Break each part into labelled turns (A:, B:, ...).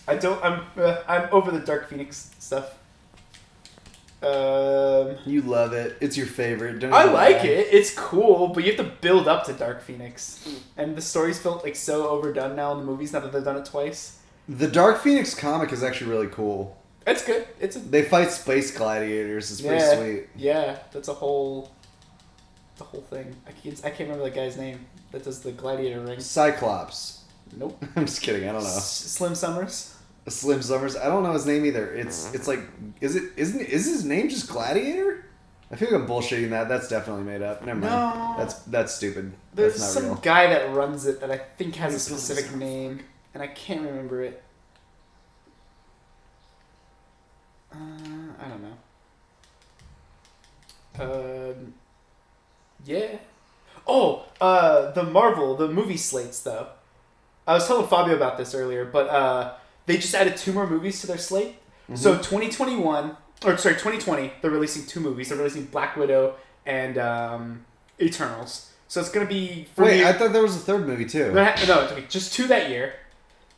A: I'm over the Dark Phoenix stuff.
B: You love it. It's your favorite.
A: I like it. It's cool, but you have to build up to Dark Phoenix, and the stories felt like so overdone now in the movies. Now that they've done it twice.
B: The Dark Phoenix comic is actually really cool.
A: It's good.
B: They fight space gladiators. It's pretty sweet.
A: Yeah, that's the whole thing. I can't remember the guy's name that does the gladiator ring.
B: Cyclops.
A: Nope.
B: I'm just kidding. I don't know.
A: Slim Summers.
B: Slim Summers. I don't know his name either. It's like is his name just Gladiator? I feel like I'm bullshitting that. That's definitely made up. Never mind.
A: No.
B: That's stupid.
A: There's
B: That's not
A: some
B: real.
A: guy that runs it that I think has a specific name, and I can't remember it. I don't know. Yeah. Oh, the movie slates though. I was telling Fabio about this earlier, but they just added 2 more movies to their slate. Mm-hmm. So 2020, they're releasing 2 movies. They're releasing Black Widow and Eternals. So it's gonna be.
B: I thought there was a 3rd movie too.
A: No, it's okay. Just 2 that year.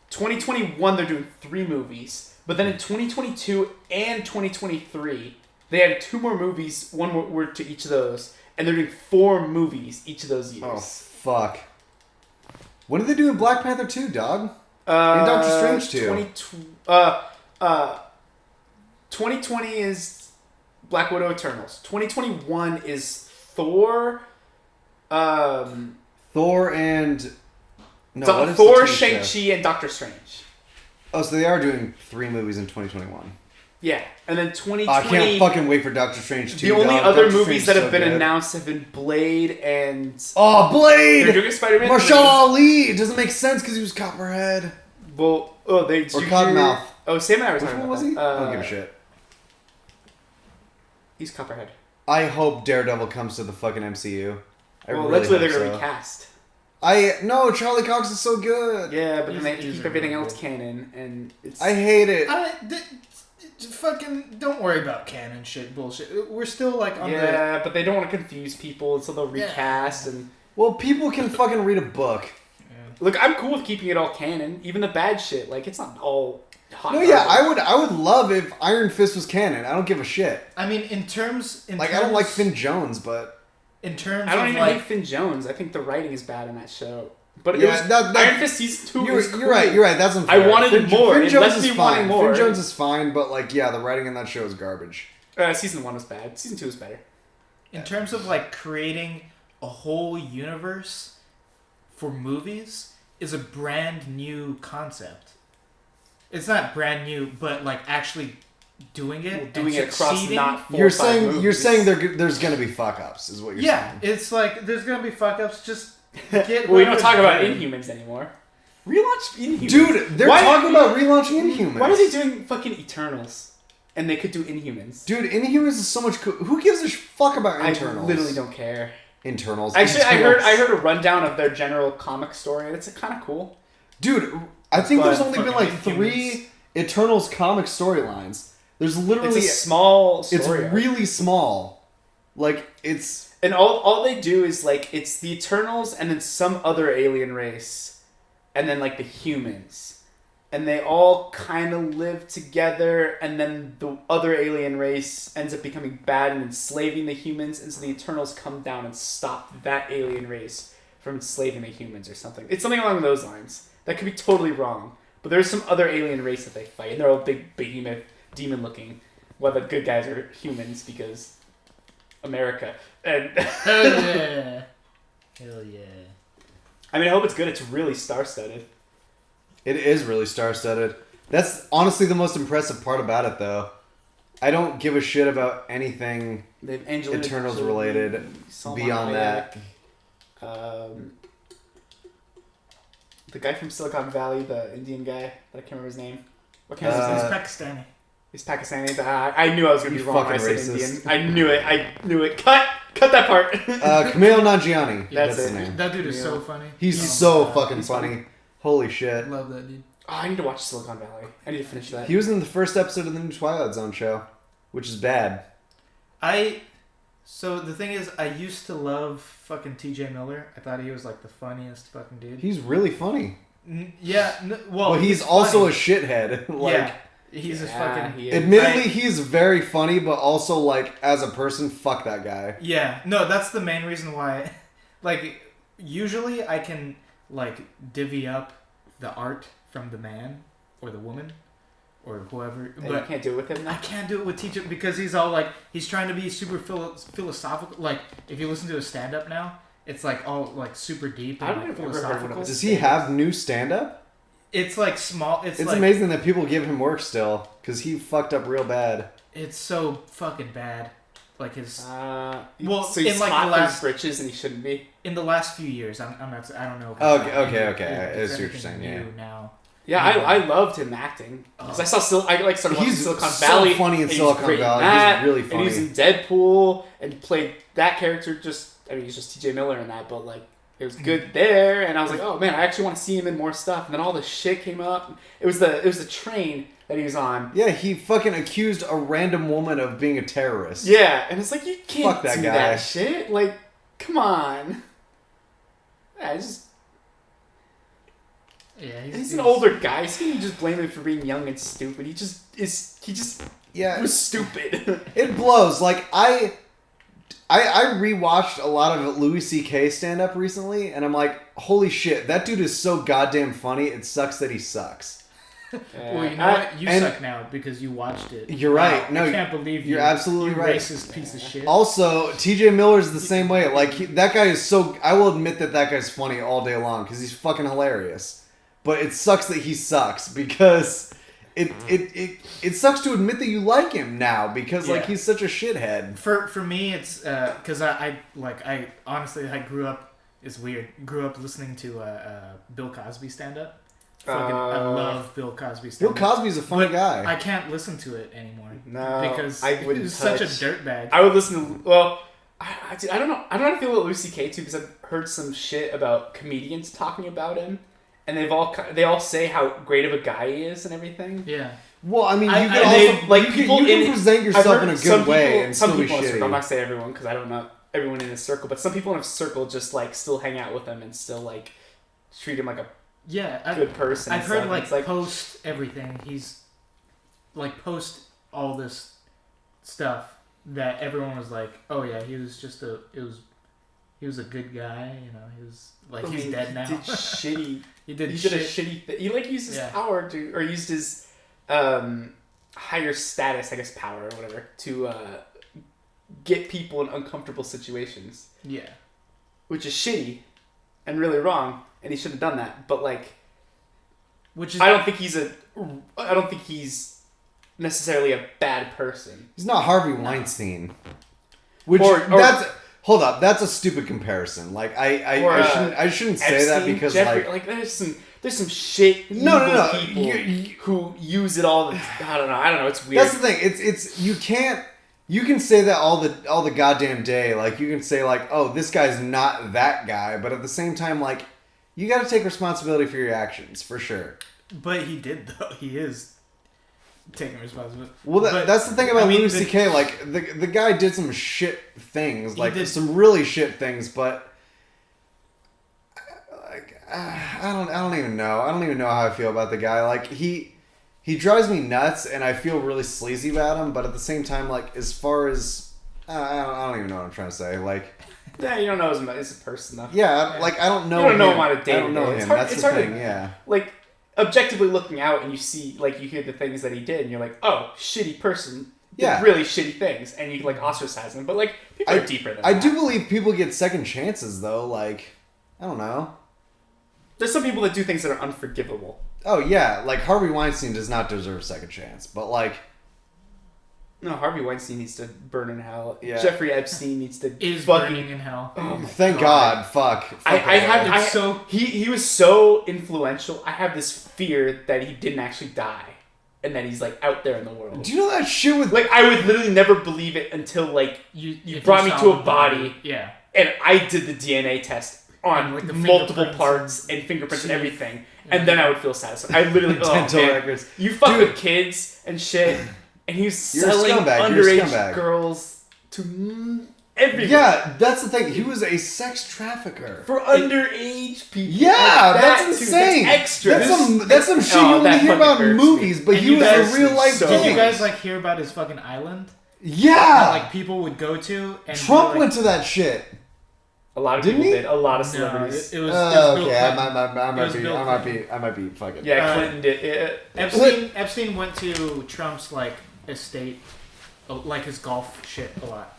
A: 2021, they're doing 3 movies. But then in 2022 and 2023, they added 2 more movies, 1 more word to each of those, and they're doing 4 movies each of those years.
B: Oh fuck! When are they doing Black Panther 2, dog? And Doctor Strange 2.
A: 2020 is Black Widow Eternals. 2021 is Thor.
B: Thor and
A: Thor, Shang-Chi, and Doctor Strange.
B: Oh, so they are doing 3 movies in 2021.
A: Yeah, and then 2020...
B: I can't fucking wait for Doctor Strange 2.
A: The only other movies that have been announced have been Blade and...
B: Oh, Blade!
A: They're doing Spider-Man
B: Marshall Ali! It doesn't make sense because he was Copperhead.
A: Well,
B: Or Cottonmouth.
A: Oh, Sam and I were
B: Which
A: talking
B: one
A: about
B: was he?
A: that.
B: I don't give a shit.
A: He's Copperhead.
B: I hope Daredevil comes to the fucking MCU.
A: That's where they're going to recast.
B: No, Charlie Cox is so good.
A: Yeah, but then they have to keep everything else canon, and it's...
B: I hate it.
C: Fucking don't worry about canon shit bullshit. We're still like on
A: but they don't want to confuse people, so they'll recast and...
B: Well, people can fucking read a book.
A: Yeah. Look, I'm cool with keeping it all canon, even the bad shit. Like, it's not all hot.
B: No, yeah, I would love if Iron Fist was canon. I don't give a shit.
C: I mean, in terms
B: I don't like Finn Jones, but...
C: In terms
A: I don't
C: of
A: even
C: like
A: like Finn Jones. I think the writing is bad in that show. But
B: Iron
A: Fist Season 2
B: you're,
A: was cool.
B: You're right. That's unfair.
A: I wanted more.
B: Finn
A: It
B: Jones
A: left
B: is
A: me
B: fine.
A: wanting more.
B: Finn Jones is fine, but the writing in that show is garbage.
A: Season 1 was bad. Season 2 was better.
C: In terms of like creating a whole universe for movies is a brand new concept. It's not brand new, but like actually doing it,
A: doing it across not 4
B: you're
A: or 5 movies.
B: You're saying there's gonna be fuck ups, is what you're saying.
C: Yeah, it's like there's gonna be fuck ups. Just get.
A: We don't talk about Inhumans anymore. Relaunch Inhumans,
B: dude. They're talking about relaunching Inhumans.
A: Why are they doing fucking Eternals? And they could do Inhumans.
B: Dude, Inhumans is so much cool. Who gives a fuck about Internals?
A: I literally don't care.
B: Internals.
A: Actually, I heard a rundown of their general comic story, and it's kind of cool.
B: Dude, I think there's only been like 3 Eternals comic storylines. There's literally
A: it's a small story.
B: It's really small. Like it's
A: and all they do is like it's the Eternals and then some other alien race, and then like the humans, and they all kind of live together, and then the other alien race ends up becoming bad and enslaving the humans, and so the Eternals come down and stop that alien race from enslaving the humans or something. It's something along those lines. That could be totally wrong, but there's some other alien race that they fight, and they're all big behemoth, demon-looking. Well, the good guys are humans because America. And
C: Hell yeah! Hell yeah!
A: I mean, I hope it's good. It's really star-studded.
B: It is really star-studded. That's honestly the most impressive part about it, though. I don't give a shit about anything Eternals related beyond that.
A: The guy from Silicon Valley, the Indian guy, but I can't remember his name.
C: What kind of He's Pakistani.
A: He's Pakistani. I knew I was going to be wrong when I said
B: racist.
A: Indian. I knew it. Cut that part.
B: Kumail Nanjiani. That's his name.
C: That dude is so funny.
B: He's so fucking funny. Holy shit.
C: Love that dude.
A: Oh, I need to watch Silicon Valley. I need to finish that.
B: He was in the first episode of the new Twilight Zone show, which is bad.
C: So the thing is, I used to love fucking T.J. Miller. I thought he was like the funniest fucking dude.
B: He's really funny.
C: Well,
B: he's also a shithead.
C: He's a fucking.
B: Admittedly, he's very funny, but also like as a person, fuck that guy.
C: Yeah, no, that's the main reason why. Like, usually I can like divvy up the art from the man or the woman or whoever, but
A: you can't do it with him now?
C: I can't do it with teacher because he's all like he's trying to be super philosophical. Like, if you listen to a stand up now, it's like all like super deep and like, philosophical.
B: Does he have new stand up?
C: It's like small. It's like,
B: amazing that people give him work still because he fucked up real bad.
C: It's so fucking bad. Like his
A: so
C: in
A: he's
C: like the last
A: britches and he shouldn't be.
C: In the last few years, I don't know.
B: Okay. I see what you're saying. Yeah.
C: Now.
A: Yeah, I loved him acting because I started watching Silicon Valley.
B: He's so funny in Silicon Valley. He's really funny.
A: And he was in Deadpool and played that character. He's just T.J. Miller in that, but like it was good there. And I was like, oh man, I actually want to see him in more stuff. And then all this shit came up. It was the train that he was on.
B: Yeah, he fucking accused a random woman of being a terrorist.
A: Yeah, and it's like you can't
B: Fuck that
A: do
B: guy.
A: that shit. Like, come on. Yeah, he's an older guy. So you just blame him for being young and stupid. He just was stupid.
B: It blows. Like I rewatched a lot of Louis C.K. stand up recently, and I'm like, holy shit, that dude is so goddamn funny. It sucks that he sucks.
C: Well, you know what? You suck now because you watched it.
B: You're right. No,
C: I can't believe
B: you're absolutely right.
C: Racist piece of shit.
B: Also, T.J. Miller's the same way. Like that guy is so. I will admit that guy's funny all day long because he's fucking hilarious. But it sucks that he sucks because it sucks to admit that you like him now because like he's such a shithead.
C: For me, it's because I honestly grew up. It's weird. Grew up listening to Bill Cosby stand up. I love Bill Cosby stand-up.
B: Bill Cosby's a funny guy.
C: I can't listen to it anymore.
A: No,
C: because
A: he's
C: such a dirtbag.
A: I would listen to I don't know. I don't know how to feel about Louis C.K. too because I've heard some shit about comedians talking about him, and they all say how great of a guy he is and everything.
C: Yeah.
B: Well, I mean, you can present yourself in a good way and still be shitty.
A: I'm not saying everyone because I don't know everyone in his circle, but some people in his circle just like still hang out with him and still like treat him like a good person.
C: I've heard like post everything. He's like post all this stuff that everyone was like, oh yeah, he was a good guy. You know, he was like he's dead now.
A: He did shitty.
C: he did a
A: shitty thing. He like used his power or used his higher status, I guess, power or whatever to get people in uncomfortable situations.
C: Yeah,
A: which is shitty and really wrong. And he should have done that, but like,
B: I
A: don't think he's necessarily a bad person.
B: He's not Harvey Weinstein. Hold up, that's a stupid comparison. Like I shouldn't say
A: Epstein,
B: that because
A: Jeffrey, like there's some shit evil people who use it all. I don't know. It's weird.
B: That's the thing. It's you can say that all the goddamn day. Like you can say like, oh, this guy's not that guy, but at the same time, like. You got to take responsibility for your actions, for sure.
C: But he did, though. He is taking responsibility.
B: Well, that's the thing about Louis C.K. Like, the guy did some shit things. Like, some really shit things, but... Like, I don't even know. I don't even know how I feel about the guy. Like, he drives me nuts, and I feel really sleazy about him, but at the same time, like, as far as... I don't even know what I'm trying to say. Like...
A: Yeah, you don't know him as a person, though.
B: Yeah, like, I don't know him.
A: You don't know him on a day.
B: I don't know him. That's the thing, yeah.
A: Like, objectively looking out and you see, like, you hear the things that he did and you're like, oh, shitty person. Did really shitty things. And you, like, ostracize him. But, like, people are deeper than that.
B: I do believe people get second chances, though. Like, I don't know.
A: There's some people that do things that are unforgivable.
B: Oh, yeah. Like, Harvey Weinstein does not deserve a second chance. But, like...
A: No, Harvey Weinstein needs to burn in hell.
B: Yeah.
A: Jeffrey Epstein needs to
C: burning in hell.
A: Oh,
B: thank God. Fuck.
A: He was so influential. I have this fear that he didn't actually die, and that he's like out there in the world.
B: Do you know that shit with
A: like I would literally never believe it until like you brought me to a body, and I did the DNA test on like multiple parts and fingerprints and everything, and then I would feel satisfied. I literally
B: records.
A: You fuck with kids and shit. And he's selling underage girls to everywhere.
B: Yeah, that's the thing. He was a sex trafficker.
A: For underage people.
B: Yeah,
A: Like
B: that's
A: too.
B: insane.
A: That's extra.
B: That's some shit you only
A: that
B: hear
A: fucking
B: about in
A: hurts
B: movies,
A: me.
B: but
C: And
B: he
C: you
B: was
C: guys-
B: a real life
A: so-
C: Did
B: thing.
C: you guys like hear about his fucking island?
B: Yeah.
C: That, like people would go to and
B: Trump
C: like,
B: went to that shit.
A: A lot of
B: Didn't
A: people
B: he?
A: did. A lot of
C: No,
A: celebrities.
C: it was Bill
B: Okay, I
C: Clinton.
B: might be fucking.
A: Yeah, Clinton did.
C: Epstein went to Trump's like estate, like his golf shit a lot.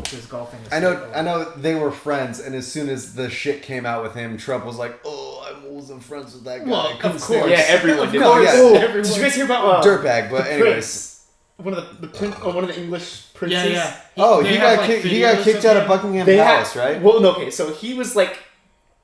C: His golfing.
B: I know they were friends, and as soon as the shit came out with him, Trump was like, "Oh, I wasn't friends with that guy."
C: Well,
B: Couldn't
C: of
B: stand
C: course.
A: Yeah, everyone did.
B: No, yeah.
A: Oh,
C: Everyone.
A: did you guys hear about
B: dirtbag. But
A: the
B: anyways,
A: prince? One of one of the English princes.
C: Yeah.
B: he got kicked. He got kicked out of Buckingham Palace, right?
A: Well, no, okay. So he was like,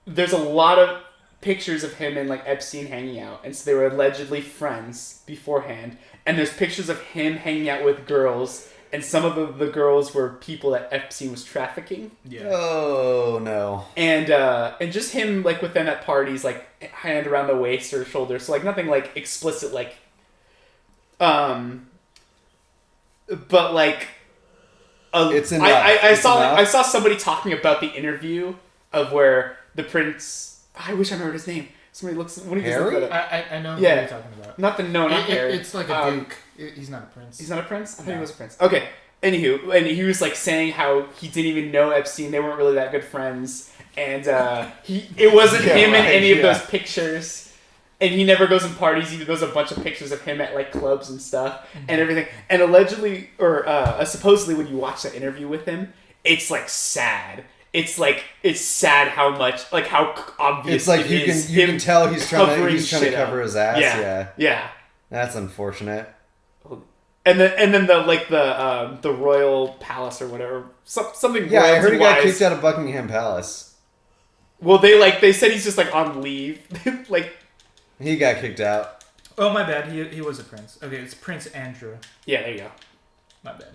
A: there's a lot of pictures of him and like Epstein hanging out, and so they were allegedly friends beforehand. And there's pictures of him hanging out with girls, and some of the girls were people that Epstein was trafficking.
C: Yeah.
B: Oh no.
A: And just him like with them at parties, like hand around the waist or shoulder, so like nothing like explicit, like, but like,
B: It's enough.
A: I saw
B: enough.
A: I saw somebody talking about the interview of where the prince. I wish I remembered his name. Somebody looks. What do you
B: Harry?
A: look that up?
C: I know
A: Yeah.
C: who you're talking about.
A: Not the no, not Harry.
C: It's like a duke. He's not a prince.
A: He's not a prince? I thought
C: No.
A: he was a prince. Okay. Anywho, and he was like saying how he didn't even know Epstein. They weren't really that good friends, and it wasn't
B: Yeah,
A: him in
B: right,
A: any of
B: yeah.
A: those pictures. And he never goes in parties. He goes a bunch of pictures of him at like clubs and stuff and everything. And allegedly, or supposedly, when you watch that interview with him, it's like sad. It's sad how much, like how obvious.
B: It's like
A: it
B: you
A: is
B: can
A: him
B: tell he's trying
A: covering
B: to
A: shit
B: cover
A: up.
B: his ass.
A: Yeah. Yeah.
B: That's unfortunate.
A: And then the royal palace or whatever, something.
B: Yeah, I heard he got
A: royalty-wise.
B: kicked out of Buckingham Palace.
A: Well, they said he's just like on leave, like.
B: He got kicked out.
C: Oh, my bad. He was a prince. Okay, it's Prince Andrew.
A: Yeah, there you go.
C: My bad.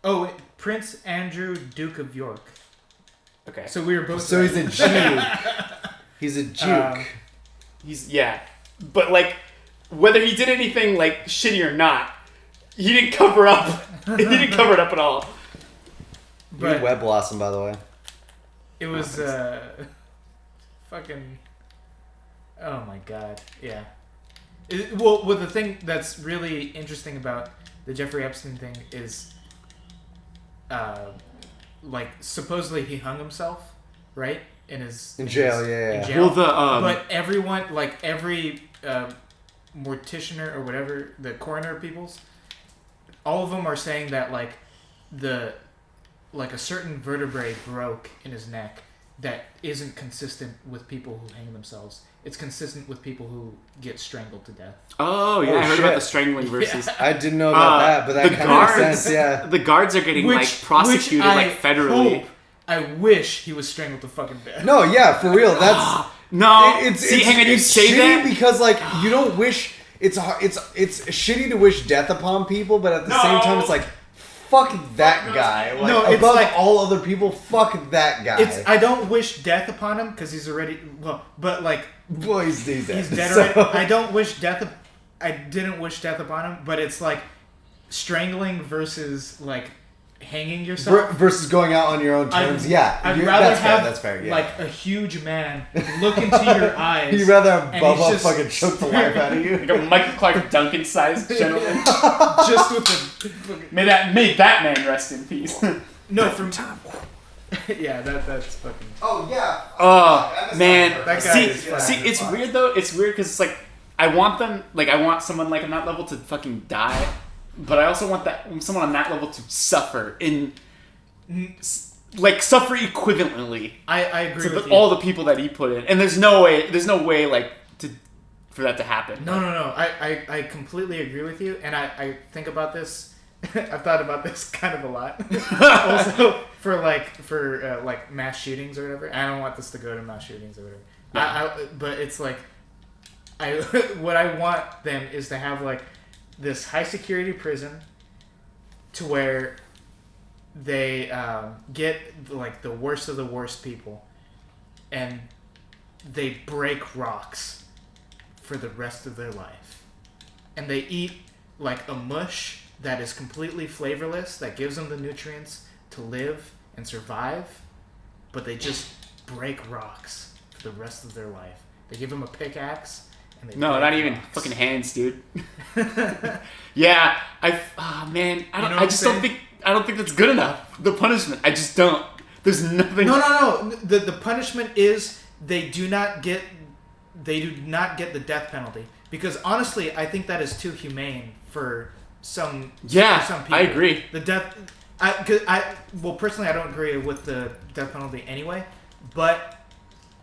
C: Oh, wait, Prince Andrew, Duke of York.
A: Okay.
C: So we were both.
B: So
C: right.
B: he's a Duke. He's a Duke.
A: Yeah, but like whether he did anything like shitty or not, he didn't cover up. He didn't cover it up at all.
B: Good web blossom, by the way.
C: It was fucking. Oh my god! Yeah. Well, the thing that's really interesting about the Jeffrey Epstein thing is, like supposedly he hung himself, right? In
B: jail,
C: his,
B: yeah.
C: In jail.
A: Well,
C: but everyone, like every mortician or whatever, the coroner peoples, all of them are saying that like a certain vertebrae broke in his neck that isn't consistent with people who hang themselves. It's consistent with people who get strangled to death.
A: oh yeah,
B: Oh,
A: I heard
B: shit.
A: about the strangling versus.
B: I didn't know about that, but that
A: the
B: kind of makes
A: guards.
B: sense. Yeah.
A: The guards are getting like prosecuted like federally.
C: I wish he was strangled to fucking death.
B: No, yeah, for real. That's
A: No,
B: it's
A: hang on, you
B: it's
A: say
B: shitty
A: that
B: because like you don't wish it's shitty to wish death upon people, but at the same time it's like fuck that guy. Like,
C: No, it's
B: above
C: like-
B: all other people, fuck that guy.
C: I don't wish death upon him because he's already but like
B: Boy, he's dead.
C: he's dead
B: So-
C: already. I didn't wish death upon him, but it's like strangling versus like hanging yourself.
B: versus going out on your own terms.
C: I'd rather
B: that's
C: have
B: fair. That's fair. Yeah.
C: like a huge man look into your eyes.
B: You'd rather have
C: and
B: Bubba
C: he's just-
B: fucking choke the life out of you.
A: like a Michael Clark Duncan sized gentleman.
C: just with the
A: May that man rest in peace.
C: no from yeah that's fucking.
B: Oh yeah.
A: Oh man,
C: That guy
A: see,
C: is fucking
A: it's weird though. It's weird because it's like I want someone like on that level to fucking die, but I also want someone on that level to suffer like suffer equivalently
C: I agree
A: to
C: with you.
A: all the people that he put in, and there's no way like for that to happen.
C: No. I completely agree with you, and I think about this. I've thought about this kind of a lot. Also, for like mass shootings or whatever. I don't want this to go to mass shootings or whatever.
A: Yeah.
C: But it's like, what I want them is to have like this high security prison, to where they get like the worst of the worst people, and they break rocks for the rest of their life, and they eat like a mush that is completely flavorless, that gives them the nutrients to live and survive, but they just break rocks for the rest of their life. They give them a pickaxe, and they
A: No,
C: break
A: not even
C: rocks.
A: fucking hands, dude. Yeah, man, I don't think that's good enough. The punishment, I just don't. There's nothing.
C: No. The punishment is they do not get the death penalty, because honestly, I think that is too humane for some.
A: Yeah,
C: for some people.
A: I agree.
C: The death. Personally, I don't agree with the death penalty anyway, but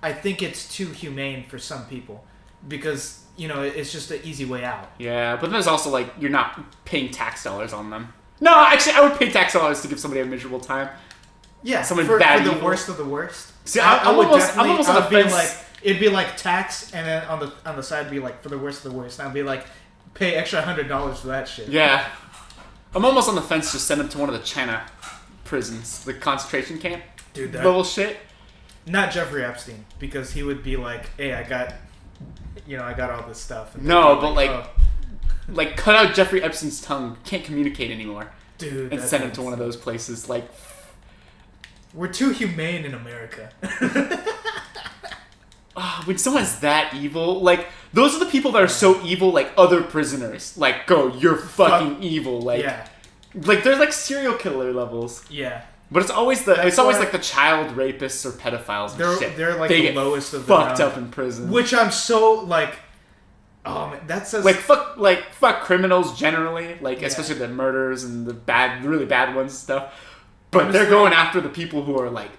C: I think it's too humane for some people because it's just an easy way out.
A: Yeah, but there's also like you're not paying tax dollars on them. No, actually, I would pay tax dollars to give somebody a miserable time.
C: Yeah,
A: someone
C: for
A: bad
C: the
A: evil.
C: worst of the worst.
A: See, I'm almost on the fence.
C: It'd be like tax, and then on the side be like for the worst of the worst. And I'd be like, pay extra $100 for that shit.
A: Yeah, I'm almost on the fence to send him to one of the China prisons, the concentration camp.
C: Dude, that
A: level shit.
C: Not Jeffrey Epstein, because he would be like, hey, I got all this stuff. And
A: No,
C: they'd be
A: but like cut out Jeffrey Epstein's tongue. Can't communicate anymore.
C: Dude,
A: and send him to one of those places. Like,
C: we're too humane in America.
A: When someone's that evil, like those are the people that are so evil. Like other prisoners, like you're fucking evil. Like,
C: yeah.
A: Like there's like serial killer levels.
C: Yeah.
A: But it's always like the child rapists or pedophiles and shit.
C: They're like
A: they
C: the
A: get
C: lowest of
A: fucked up in prison.
C: Which I'm so like, oh man, that says
A: fuck criminals generally, especially the murders and the really bad ones and stuff. But honestly, they're going after the people who are like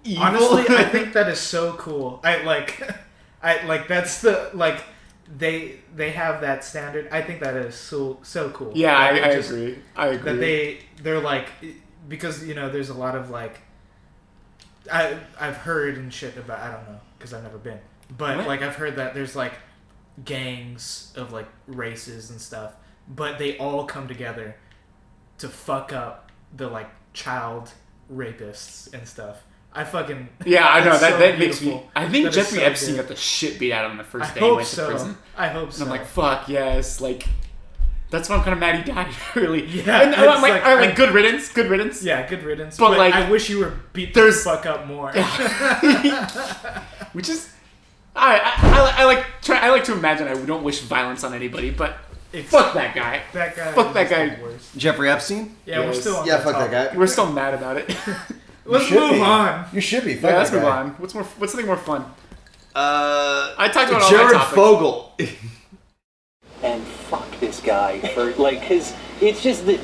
A: evil.
C: Honestly, I think that is so cool. I like that's the like they have that standard. I think that is so cool.
A: Yeah, I agree. I agree.
C: That they're like, because there's a lot of like I've heard and shit about, I don't know because I've never been, but
A: what?
C: Like I've heard that there's like gangs of like races and stuff, but they all come together to fuck up the like child rapists and stuff. I fucking
A: I know that
C: so
A: makes me. I think
C: that
A: Jeffrey
C: so
A: Epstein
C: good.
A: got the shit beat out of him the first
C: I
A: day he
C: hope
A: went
C: so.
A: to prison.
C: I hope so.
A: And I'm like, fuck yes, like that's why I'm kind of mad he died. Really,
C: yeah.
A: And I'm like, good riddance, good riddance.
C: Yeah, good riddance.
A: But like,
C: I wish you were beat the fuck up more.
A: Which is, I like to imagine I don't wish violence on anybody, but fuck that guy.
C: That guy.
A: Fuck that guy.
B: Jeffrey Epstein?
C: Yeah, we're still on
B: fuck that guy.
A: We're still mad about it.
C: Let's move on.
B: You should be. Fuck
A: let's
B: that
A: move
B: guy.
A: on. What's something more fun? I talked about
B: Jared
A: all my topics.
B: Fogle.
D: And fuck this guy for like his. It's just that.